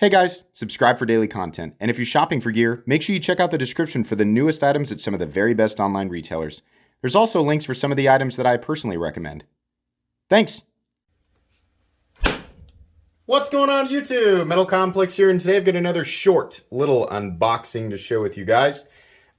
Hey guys, subscribe for daily content, and if you're shopping for gear, make sure you check out the description for the newest items at some of the very best online retailers. There's also links for some of the items that I personally recommend. Thanks! What's going on YouTube? Metal Complex here, and today I've got another short little unboxing to share with you guys.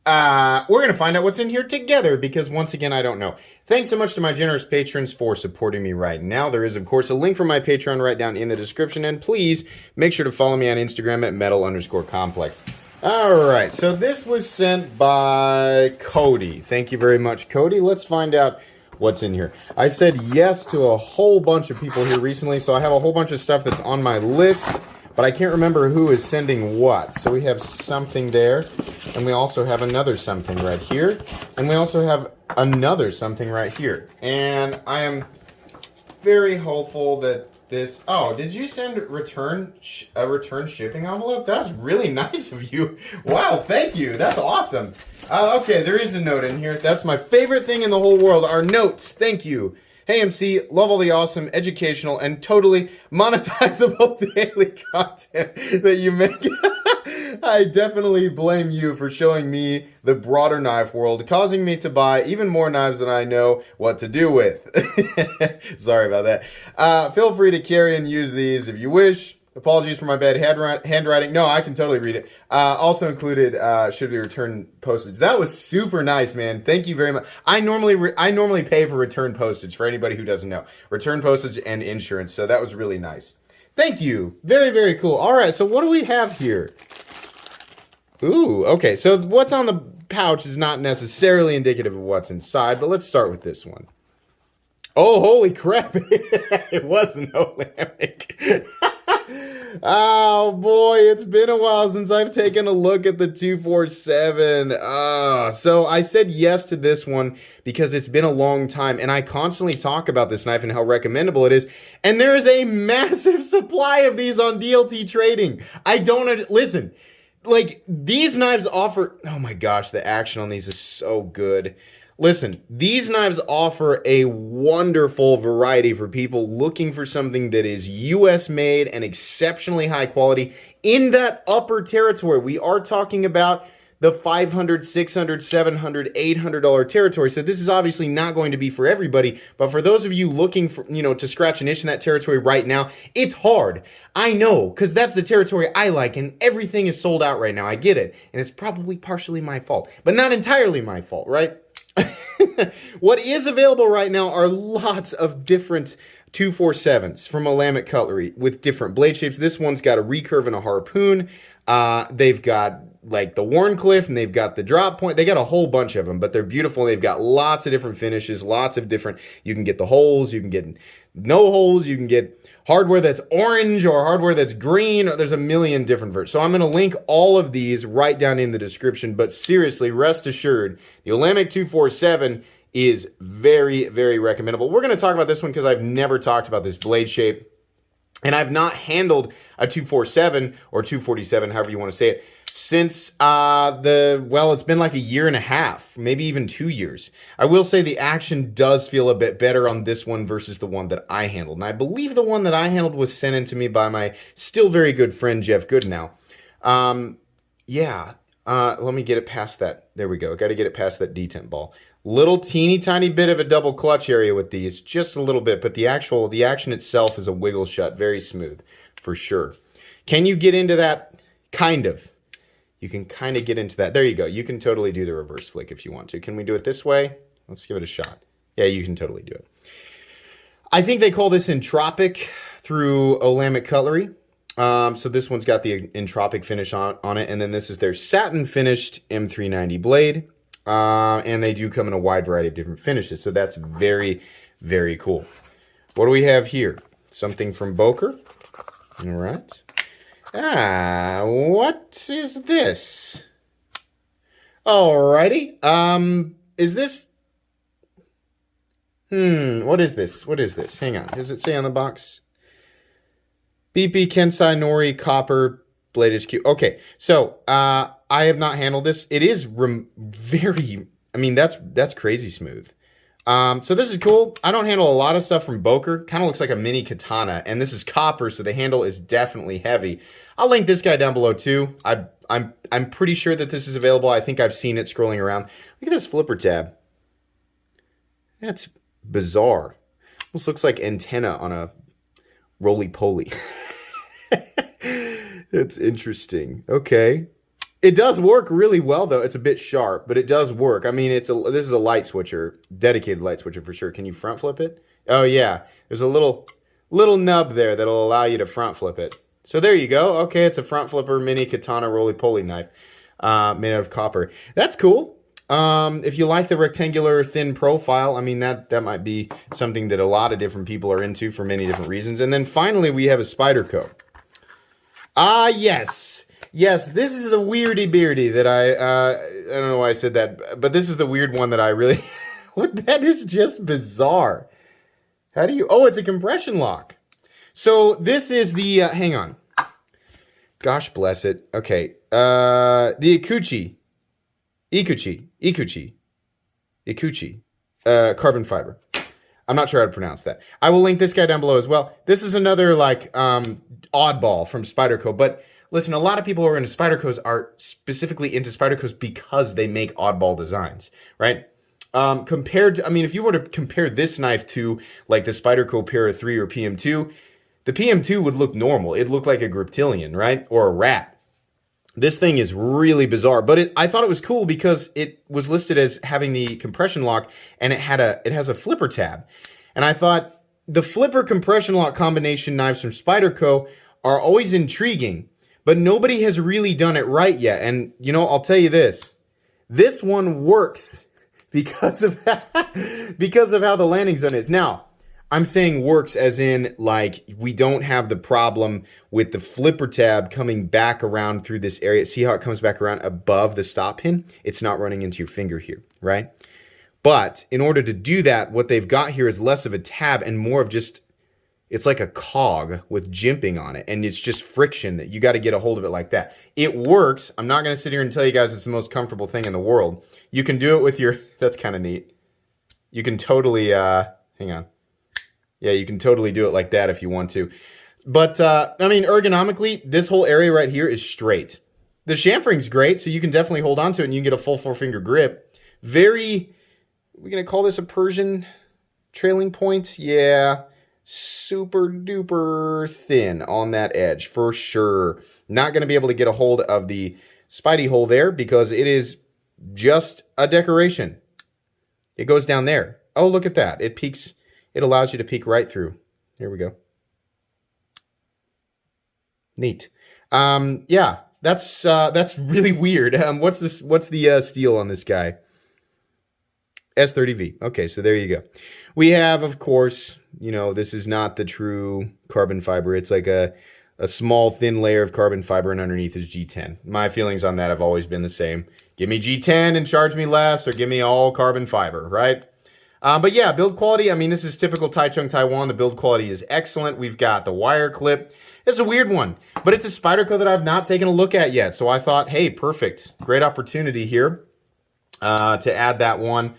We're going to find out what's in here together because once again, I don't know. Thanks so much to my generous patrons for supporting me right now. There is, of course, a link for my Patreon right down in the description. And please make sure to follow me on Instagram at metal_complex. All right, so this was sent by Cody. Thank you very much, Cody. Let's find out what's in here. I said yes to a whole bunch of people here recently, so I have a whole bunch of stuff that's on my list. But I can't remember who is sending what. So we have something there, and we also have another something right here, and we also have another something right here. And I am very hopeful that this... Oh, did you send a return shipping envelope? That's really nice of you. Wow, thank you. That's awesome. Okay, there is a note in here. That's my favorite thing in the whole world, are notes. Thank you. Hey MC, love all the awesome, educational, and totally monetizable daily content that you make. I definitely blame you for showing me the broader knife world, causing me to buy even more knives than I know what to do with. Sorry about that. Feel free to carry and use these if you wish. Apologies for my bad handwriting. No, I can totally read it. Also included should be return postage. That was super nice, man. Thank you very much. I normally pay for return postage for anybody who doesn't know. Return postage and insurance. So that was really nice. Thank you. Very, very cool. All right, so what do we have here? Ooh, okay. So what's on the pouch is not necessarily indicative of what's inside, but let's start with this one. Oh, holy crap. It wasn't Olamic. Oh boy, it's been a while since I've taken a look at the 247. So I said yes to this one because it's been a long time, and I constantly talk about this knife and how recommendable it is. And there is a massive supply of these on DLT Trading. Listen, like these knives offer, oh my gosh, the action on these is so good. Listen, these knives offer a wonderful variety for people looking for something that is US made and exceptionally high quality in that upper territory. We are talking about the $500, $600, $700, $800 territory. So this is obviously not going to be for everybody, but for those of you looking for, to scratch an itch in that territory right now, it's hard. I know, because that's the territory I like, and everything is sold out right now. I get it. And it's probably partially my fault, but not entirely my fault, right? What is available right now are lots of different 247s from Olamic Cutlery with different blade shapes. This one's got a recurve and a harpoon. They've got like the Warncliffe, and they've got the drop point. They got a whole bunch of them, but they're beautiful. They've got lots of different finishes, lots of different, you can get the holes, you can get no holes, you can get hardware that's orange or hardware that's green. There's a million different versions. So I'm going to link all of these right down in the description. But seriously, rest assured, the Olamic 247 is very, very recommendable. We're going to talk about this one because I've never talked about this blade shape. And I've not handled a 247 or 247, however you want to say it, since it's been like a year and a half, maybe even 2 years. I will say the action does feel a bit better on this one versus the one that I handled. And I believe the one that I handled was sent in to me by my still very good friend, Jeff Goodnow. Let me get it past that. There we go. Got to get it past that detent ball. Little teeny tiny bit of a double clutch area with these, just a little bit, but the action itself is a wiggle shut, very smooth, for sure. Can you get into that? Kind of. You can kind of get into that. There you go. You can totally do the reverse flick if you want to. Can we do it this way? Let's give it a shot. Yeah, you can totally do it. I think they call this Entropic through Olamic Cutlery. So this one's got the Entropic finish on it, and then this is their satin finished M390 blade. And they do come in a wide variety of different finishes. So that's very, very cool. What do we have here? Something from Boker. All right. What is this? Alrighty. Is this... what is this? What is this? Hang on. Does it say on the box? BP Kensai Nori Copper Blade HQ. Okay, so, I have not handled this. It is very... I mean, that's crazy smooth. So this is cool. I don't handle a lot of stuff from Boker. Kind of looks like a mini katana, and this is copper, so the handle is definitely heavy. I'll link this guy down below too. I'm pretty sure that this is available. I think I've seen it scrolling around. Look at this flipper tab. That's bizarre. Almost looks like antenna on a roly-poly. That's interesting. Okay. It does work really well, though. It's a bit sharp, but it does work. I mean, this is a light switcher, dedicated light switcher for sure. Can you front flip it? Oh, yeah. There's a little nub there that'll allow you to front flip it. So there you go. Okay, it's a front flipper mini katana roly-poly knife made out of copper. That's cool. If you like the rectangular thin profile, I mean, that might be something that a lot of different people are into for many different reasons. And then finally, we have a Spyderco. Ah, yes. Yes, this is the weirdy beardy that I don't know why I said that, but this is the weird one that I really, that is just bizarre. How do you, oh, it's a compression lock. So this is the, hang on. Gosh bless it. Okay. The Ikuchi, carbon fiber. I'm not sure how to pronounce that. I will link this guy down below as well. This is another like oddball from Spyderco, but listen, a lot of people who are into Spydercos are specifically into Spydercos because they make oddball designs, right? Compared to, I mean, if you were to compare this knife to like the Spyderco Para 3 or PM2, the PM2 would look normal. It'd look like a griptilian, right? Or a rat. This thing is really bizarre, but I thought it was cool because it was listed as having the compression lock and it has a flipper tab. And I thought the flipper compression lock combination knives from Spyderco are always intriguing, but nobody has really done it right yet. And, you know, I'll tell you this. This one works because of how the landing zone is. Now, I'm saying works as in, like, we don't have the problem with the flipper tab coming back around through this area. See how it comes back around above the stop pin? It's not running into your finger here, right? But in order to do that, what they've got here is less of a tab and more of just, it's like a cog with jimping on it, and it's just friction that you got to get a hold of it like that. It works. I'm not going to sit here and tell you guys it's the most comfortable thing in the world. You can do it with your, that's kind of neat. You can totally, hang on. Yeah, you can totally do it like that if you want to. But, I mean, ergonomically, this whole area right here is straight. The chamfering's great, so you can definitely hold on to it and you can get a full 4-finger grip. Very, we're going to call this a Persian trailing point? Yeah. Super duper thin on that edge for sure. Not going to be able to get a hold of the Spidey hole there because it is just a decoration. It goes down there. Oh, look at that. It peeks. It allows you to peek right through. Here we go. Neat. Yeah, that's really weird. What's this? What's the steel on this guy? S30V. Okay, so there you go. We have, of course, you know, this is not the true carbon fiber. It's like a small, thin layer of carbon fiber, and underneath is G10. My feelings on that have always been the same. Give me G10 and charge me less, or give me all carbon fiber, right? But yeah, build quality, I mean, this is typical Taichung Taiwan. The build quality is excellent. We've got the wire clip. It's a weird one, but it's a Spyderco that I've not taken a look at yet. So I thought, hey, perfect. Great opportunity here to add that one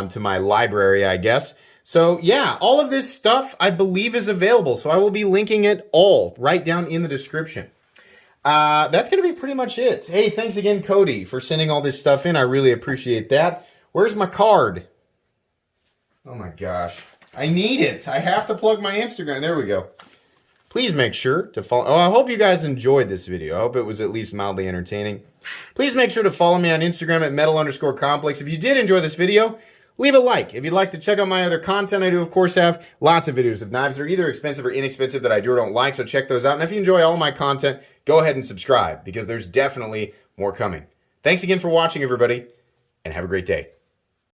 to my library, I guess. So yeah, all of this stuff I believe is available. So I will be linking it all right down in the description. That's going to be pretty much it. Hey, thanks again, Cody, for sending all this stuff in. I really appreciate that. Where's my card? Oh my gosh. I need it. I have to plug my Instagram. There we go. Please make sure to follow. Oh, I hope you guys enjoyed this video. I hope it was at least mildly entertaining. Please make sure to follow me on Instagram at metal_complex. If you did enjoy this video, leave a like. If you'd like to check out my other content, I do, of course, have lots of videos of knives that are either expensive or inexpensive that I do or don't like, so check those out. And if you enjoy all my content, go ahead and subscribe, because there's definitely more coming. Thanks again for watching, everybody, and have a great day.